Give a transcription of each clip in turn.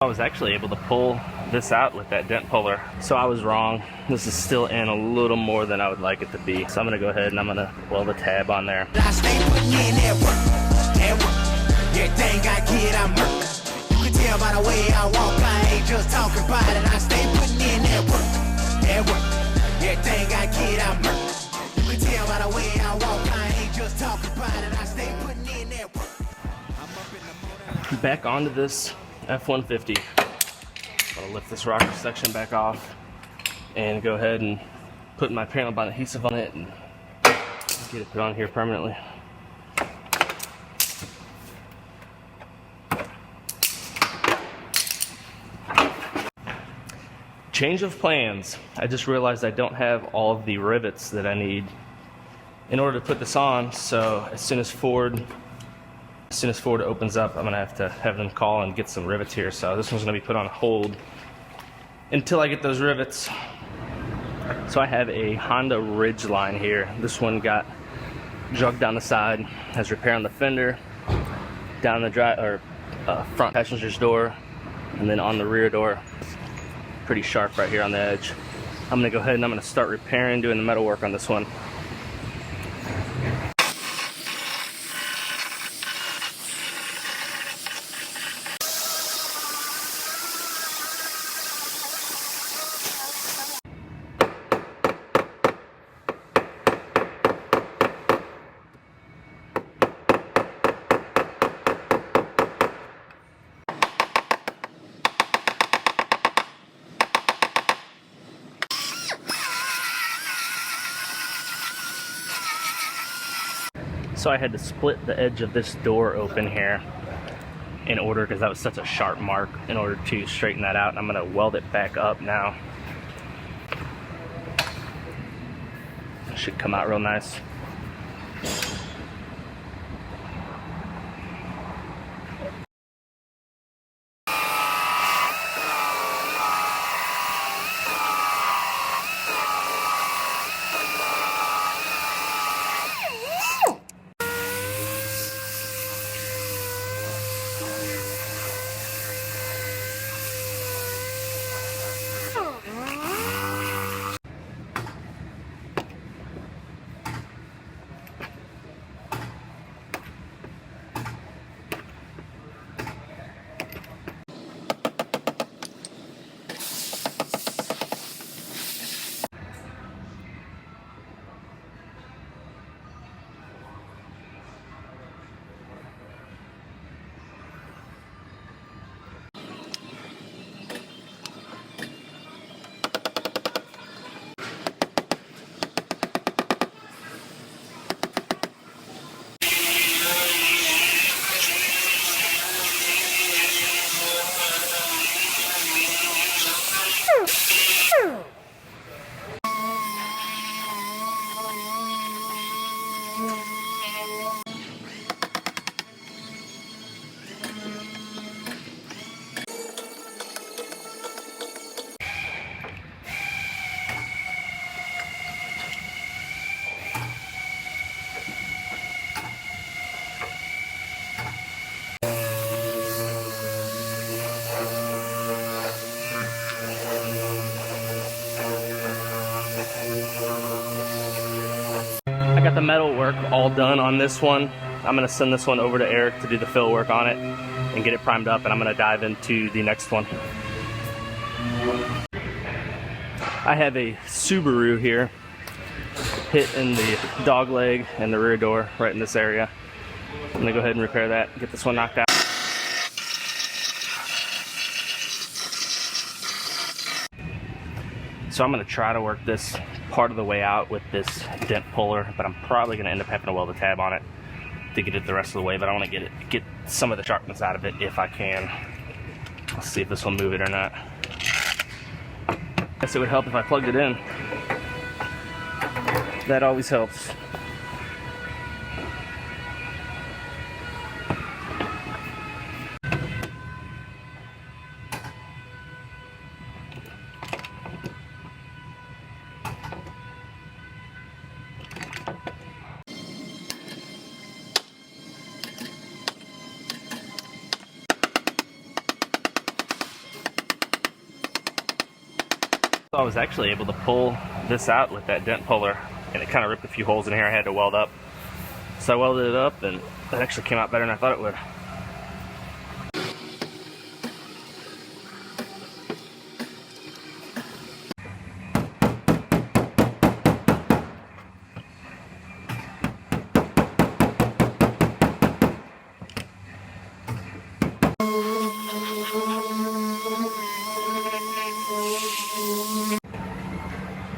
was actually able to pull this out with that dent puller. So I was wrong. This is still in a little more than I would like it to be. So I'm gonna go ahead and I'm gonna weld the tab on there. I stay putting in that work. Everything I get, I'm hurt. You can tell by the way I walk, I ain't just talking about it. I stay putting in that work. Everything I get, I'm hurt. You can tell by the way I walk, I ain't just talking about it. I stay putting in that work. Back onto this F-150. I'm gonna lift this rocker section back off and go ahead and put my panel bond adhesive on it and get it put on here permanently. Change of plans. I just realized I don't have all of the rivets that I need in order to put this on, so as soon as Ford opens up, I'm gonna have them call and get some rivets here. So this one's gonna be put on hold until I get those rivets. So I have a Honda Ridgeline here. This one got jugged down the side, has repair on the fender, down the front passenger's door, and then on the rear door. Pretty sharp right here on the edge. I'm gonna go ahead and I'm gonna start repairing, doing the metal work on this one. So I had to split the edge of this door open here in order, because that was such a sharp mark, in order to straighten that out. And I'm gonna weld it back up now. It should come out real nice. I got the metal work all done on this one. I'm gonna send this one over to Eric to do the fill work on it and get it primed up, and I'm gonna dive into the next one. I have a Subaru here, hit in the dog leg and the rear door right in this area. I'm gonna go ahead and repair that, get this one knocked out. So I'm gonna try to work this part of the way out with this dent puller, but I'm probably gonna end up having to weld a tab on it to get it the rest of the way, but I wanna get some of the sharpness out of it if I can. Let's see if this will move it or not. Guess it would help if I plugged it in. That always helps. So I was actually able to pull this out with that dent puller, and it kind of ripped a few holes in here I had to weld up. So I welded it up, and that actually came out better than I thought it would.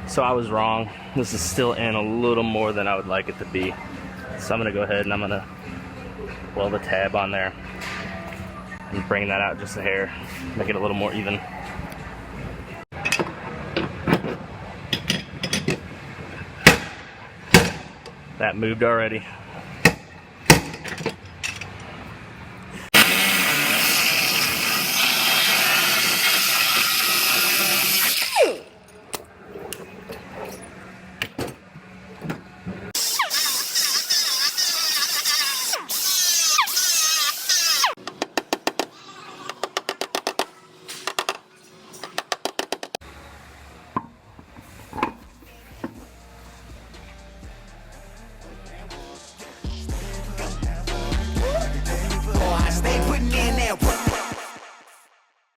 So I was wrong. This is still in a little more than I would like it to be. So I'm gonna go ahead and I'm gonna weld a tab on there and bring that out just a hair, make it a little more even. That moved already.